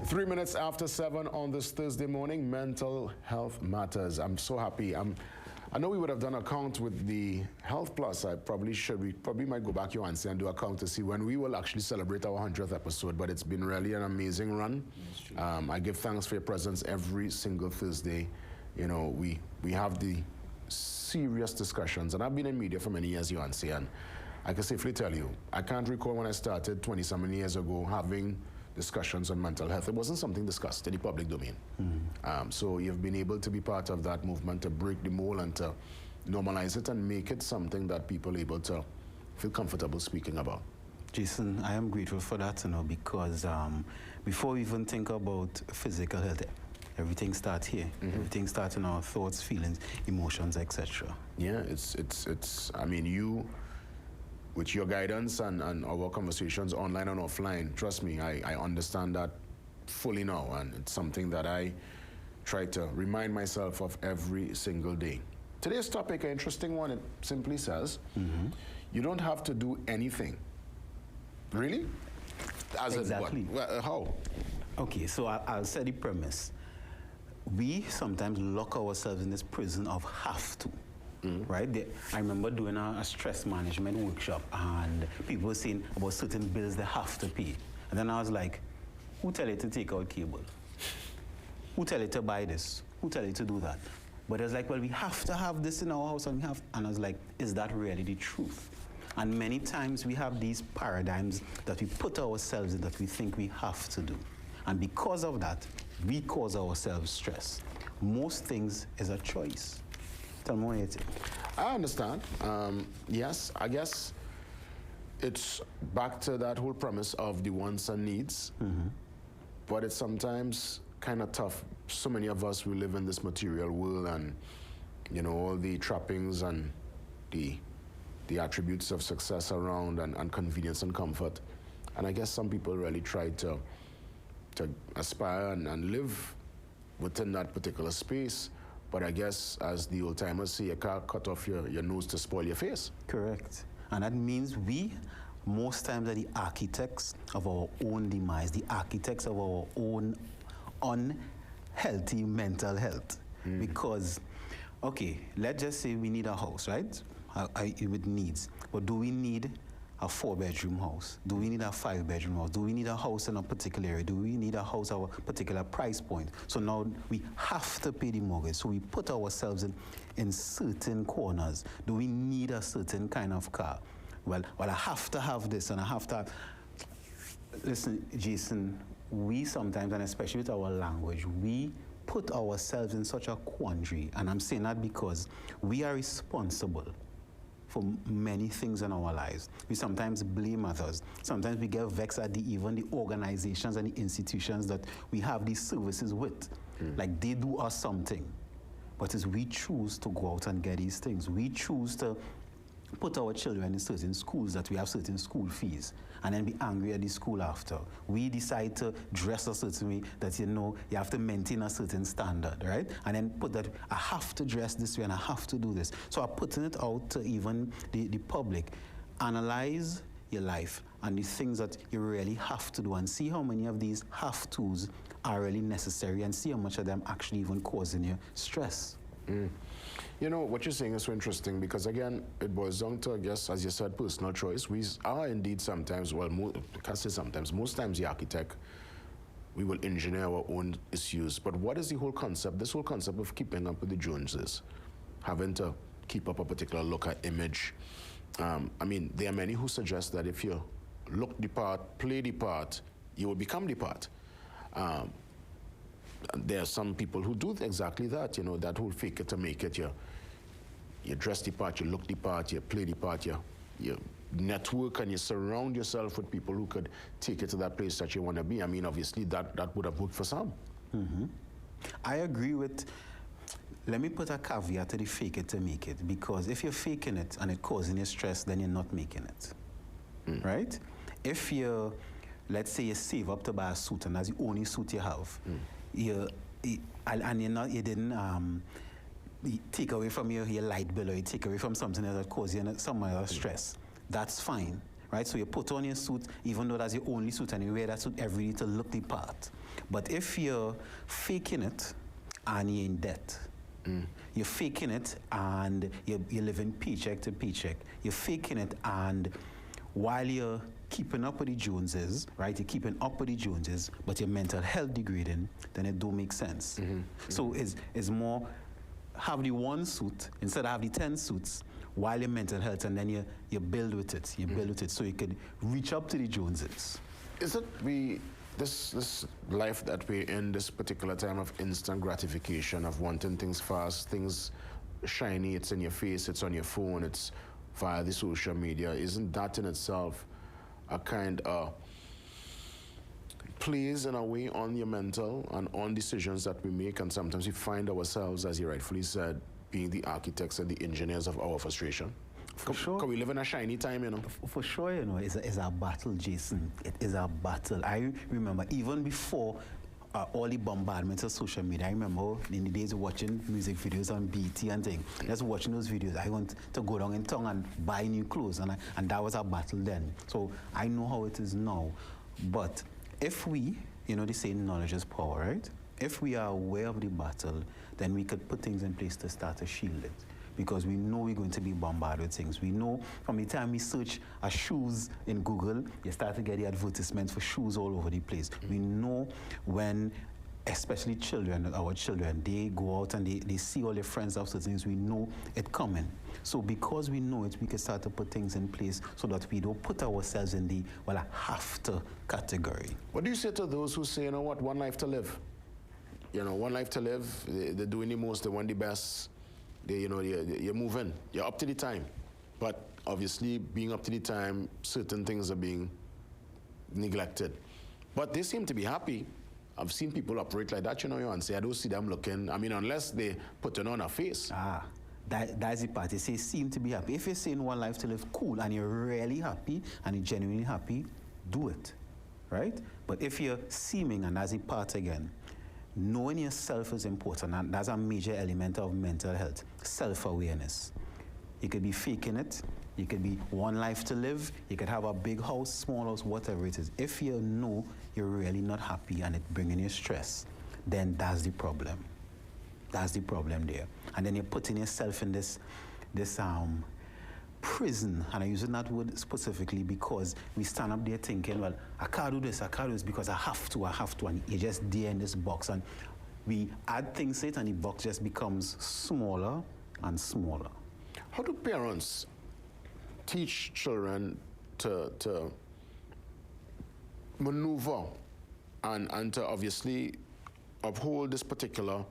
3 minutes after 7 on this Thursday morning, mental health matters. I'm so happy. I know we would have done a count with the Health Plus. We probably might go back, Yohansi, and do a count to see when we will actually celebrate our 100th episode, but it's been really an amazing run. I give thanks for your presence every single Thursday. You know, we have the serious discussions, and I've been in media for many years, Yohansi, and I can safely tell you, I can't recall when I started 20-something years ago having discussions on mental health. It wasn't something discussed in the public domain. So you've been able to be part of that movement to break the mold and to normalize it and make it something that people are able to feel comfortable speaking about. Jason, I am grateful for that, because before we even think about physical health, everything starts here. Everything starts in our thoughts, feelings, emotions, etc. Yeah, I mean, you, with your guidance and our conversations online and offline, trust me, I understand that fully now, and it's something that I try to remind myself of every single day. Today's topic, an interesting one. It simply says, you don't have to do anything. Really? Exactly. Well, how? Okay, so I'll set the premise. We sometimes lock ourselves in this prison of have to. Right? I remember doing a stress management workshop, and people were saying about certain bills they have to pay. And then I was like, who tell you to take out cable? Who tell you to buy this? Who tell you to do that? But it was like, well, we have to have this in our house, and I was like, is that really the truth? And many times we have these paradigms that we put ourselves in that we think we have to do. And because of that, we cause ourselves stress. Most things is a choice. Tell me what you think. I understand. Yes, I guess it's back to that whole premise of the wants and needs. But it's sometimes kind of tough. So many of us, we live in this material world, and you know, all the trappings and the attributes of success around, and convenience and comfort. And I guess some people really try to aspire and live within that particular space. But I guess, as the old timers say, you can't cut off your nose to spoil your face. Correct. And that means we, most times, are the architects of our own demise, the architects of our own unhealthy mental health. Because, okay, let's just say we need a house, right? With needs. But do we need a 4-bedroom house? Do we need a 5-bedroom house? Do we need a house in a particular area? Do we need a house at a particular price point? So now we have to pay the mortgage. So we put ourselves in certain corners. Do we need a certain kind of car? Well, I have to have this, and I have to have... Listen, Jason, we sometimes, and especially with our language, we put ourselves in such a quandary. And I'm saying that because we are responsible for many things in our lives. We sometimes blame others. Sometimes we get vexed at even the organizations and the institutions that we have these services with. Like they do us something. But it's we choose to go out and get these things. We choose to put our children in certain schools that we have certain school fees, and then be angry at the school after. We decide to dress a certain way that, you know, you have to maintain a certain standard, right? And then put that, I have to dress this way and I have to do this. So I'm putting it out to even the public. Analyze your life and the things that you really have to do, and see how many of these have-tos are really necessary, and see how much of them actually even causing you stress. You know, what you're saying is so interesting, because again, it boils down to, I guess, as you said, personal choice. We are indeed sometimes, well, I can't say sometimes, most times the architect, we will engineer our own issues. But what is the whole concept, this whole concept of keeping up with the Joneses, having to keep up a particular look or image? I mean, there are many who suggest that if you look the part, play the part, you will become the part. There are some people who do exactly that, you know, that whole fake it to make it. You dress the part, you look the part, you play the part, you network and you surround yourself with people who could take you to that place that you want to be. I mean, obviously, that would have worked for some. I agree with, let me put a caveat to the fake it to make it, because if you're faking it and it causing you stress, then you're not making it, right? If you're, let's say you save up to buy a suit and that's the only suit you have, you didn't take away from your light bill, or you take away from something that causes you some other stress. That's fine. right? So you put on your suit, even though that's your only suit, and you wear that suit every day to look the part. But if you're faking it and you're in debt, you're faking it and you're living paycheck to paycheck, you're faking it, and while you're keeping up with the Joneses, right? You're keeping up with the Joneses, but your mental health degrading, then it don't make sense. So it's more have the one suit instead of have the 10 suits while your mental health, and then you build with it. You build with it so you can reach up to the Joneses. Is it this life that we're in, this particular time of instant gratification, of wanting things fast, things shiny, it's in your face, it's on your phone, it's via the social media, isn't that in itself a kind of plays in a way on your mental and on decisions that we make? And sometimes we find ourselves, as you rightfully said, being the architects and the engineers of our frustration. For sure. Because we live in a shiny time, you know. For sure, you know, it's a battle, Jason. It is a battle. I remember even before all the bombardments of social media, I remember in the days of watching music videos on BT and things, just watching those videos, I want to go down in town and buy new clothes, and that was a battle then. So I know how it is now. But if we, you know, they say knowledge is power, right? If we are aware of the battle, then we could put things in place to start to shield it. Because we know we're going to be bombarded with things. We know from the time we search shoes in Google, you start to get the advertisements for shoes all over the place. We know when, especially children, our children, they go out and they see all their friends have certain things, we know it coming. So because we know it, we can start to put things in place so that we don't put ourselves in the, well, I have to category. What do you say to those who say, you know what, one life to live? You know, one life to live, they're doing the most, they want the best. You're moving, you're up to the time. But obviously, being up to the time, certain things are being neglected. But they seem to be happy. I've seen people operate like that, you know, and say, I don't see them looking. I mean, unless they put it on a face. That's the part. They say, seem to be happy. If you're saying one life to live, cool, and you're really happy, and you're genuinely happy, do it, right? But if you're seeming, and that's the part again, knowing yourself is important, and that's a major element of mental health. Self-awareness. You could be faking it. You could be one life to live. You could have a big house, small house, whatever it is. If you know you're really not happy and it's bringing you stress, then that's the problem. That's the problem there. And then you're putting yourself in this prison, and I'm using that word specifically because we stand up there thinking, well, I can't do this because I have to, and you're just there in this box, and we add things to it, and the box just becomes smaller and smaller. How do parents teach children to maneuver and to obviously uphold this particular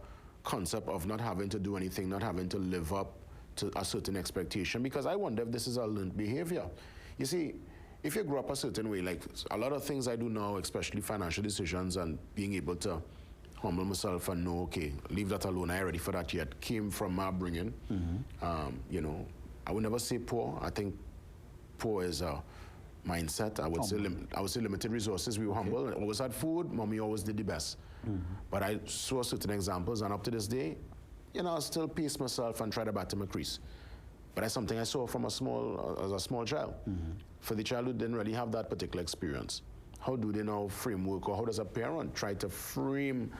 concept of not having to do anything, not having to live up to a certain expectation? Because I wonder if this is a learned behavior. You see, if you grow up a certain way, like a lot of things I do now, especially financial decisions and being able to humble myself and know, okay, leave that alone, I ain't ready for that yet, came from my bringing. You know, I would never say poor. I think poor is a mindset. I would say limited resources. We were humble. And always had food. Mommy always did the best. But I saw certain examples, and up to this day, you know, I still pace myself and try to batter my crease. But that's something I saw from as a small child. For the child who didn't really have that particular experience, how do they now framework, or how does a parent try to frame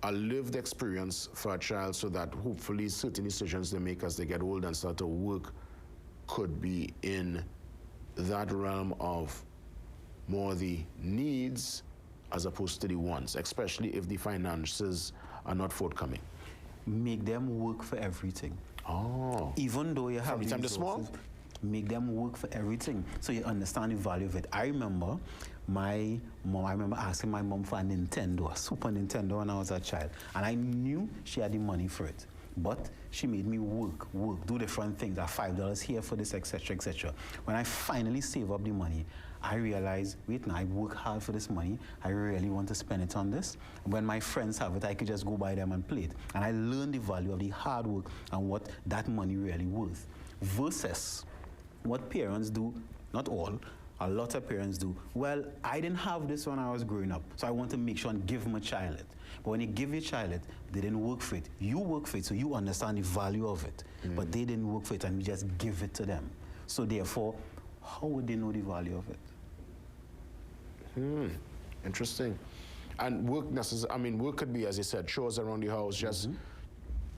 a lived experience for a child so that hopefully certain decisions they make as they get old and start to work could be in that realm of more the needs as opposed to the wants, especially if the finances are not forthcoming? Make them work for everything. Oh. Even though you have the time they're small? Make them work for everything so you understand the value of it. I remember my mom, asking my mom for a Nintendo, a Super Nintendo, when I was a child. And I knew she had the money for it. But she made me work, do different things. $5 here for this, etc., etc. When I finally save up the money, I realized, wait now, I work hard for this money. I really want to spend it on this. When my friends have it, I could just go buy them and play it. And I learned the value of the hard work and what that money really worth. Versus what parents do, not all, a lot of parents do, well, I didn't have this when I was growing up, so I want to make sure and give my child it. But when you give your child it, they didn't work for it. You work for it, so you understand the value of it. But they didn't work for it, and you just give it to them. So therefore, how would they know the value of it? Interesting. And work work could be, as you said, chores around the house, just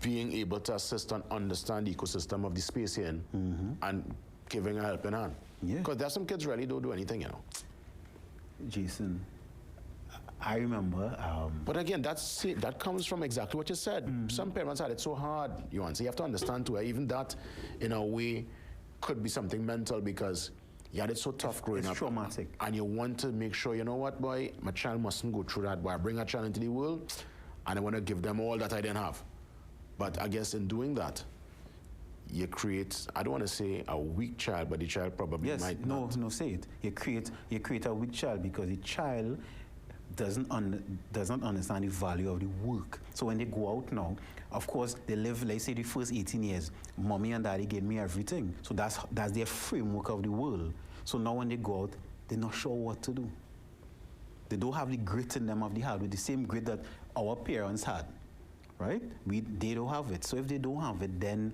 being able to assist and understand the ecosystem of the space you're in and giving a helping hand. Yeah. Because there's some kids really don't do anything, you know. Jason, I remember. But again, that comes from exactly what you said. Some parents had it so hard, Johan. So you have to understand too, even that, in a way, could be something mental because you had it so tough growing up. It's traumatic. And you want to make sure, you know what, boy, my child mustn't go through that. Boy, I bring a child into the world, and I want to give them all that I didn't have. But I guess in doing that, you create, I don't want to say a weak child, but the child probably might not. No, say it. You create a weak child because the child does not understand the value of the work. So when they go out now, of course, they live, let's say, the first 18 years. Mommy and daddy gave me everything. So that's their framework of the world. So now when they go out, they're not sure what to do. They don't have the grit in them of the heart with the same grit that our parents had, right? They don't have it. So if they don't have it, then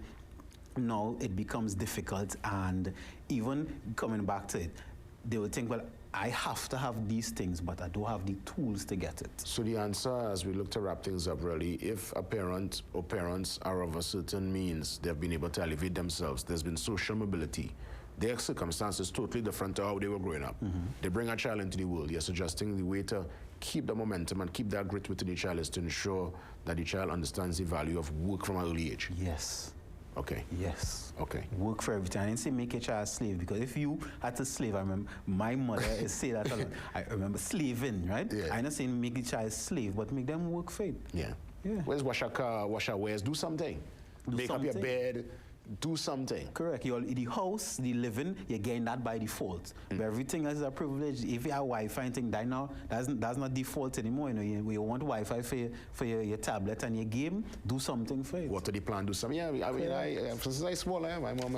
now it becomes difficult. And even coming back to it, they will think, well, I have to have these things, but I don't have the tools to get it. So the answer, as we look to wrap things up, really, if a parent or parents are of a certain means, they've been able to elevate themselves, there's been social mobility, their circumstances totally different to how they were growing up. They bring a child into the world. You're suggesting the way to keep the momentum and keep that grit within the child is to ensure that the child understands the value of work from an early age. Yes. Okay. Yes. Okay. Work for everything. I didn't say make a child a slave, because if you had to slave, I remember my mother say that a lot. I remember slaving, right? Yeah. I'm not saying make the child a slave, but make them work for it. Yeah. Yeah. Where's wash a car, wash a wares, do something. Make up your bed, do something. Correct. The house, the living, you're getting that by default. But everything else is a privilege. If you have Wi-Fi and things, that now, that's not default anymore. You know, you want Wi-Fi for your tablet and your game, do something for it. What do the plan? Do something? Yeah, I mean, since I small, my mom,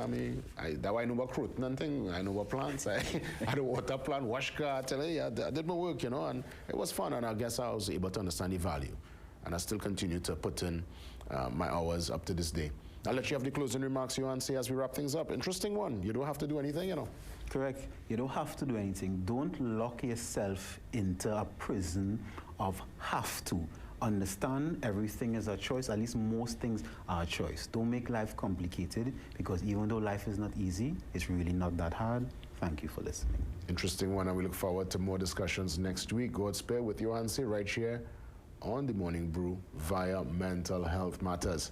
that's why I know about fruit and thing. I know about plants. I had a water plant, wash car, I did my work, you know, and it was fun. And I guess I was able to understand the value. And I still continue to put in my hours up to this day. I'll let you have the closing remarks, Johan, say as we wrap things up. Interesting one. You don't have to do anything, you know. Correct. You don't have to do anything. Don't lock yourself into a prison of have to. Understand everything is a choice. At least most things are a choice. Don't make life complicated, because even though life is not easy, it's really not that hard. Thank you for listening. Interesting one, and we look forward to more discussions next week. God spare with Johan say right here on The Morning Brew via Mental Health Matters.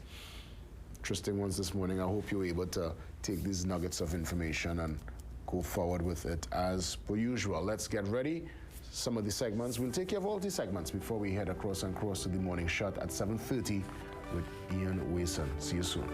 Interesting ones this morning. I hope you're able to take these nuggets of information and go forward with it as per usual. Let's get ready. Some of the segments, we'll take care of all the segments before we head across to the morning shot at 7:30 with Ian Wason. See you soon.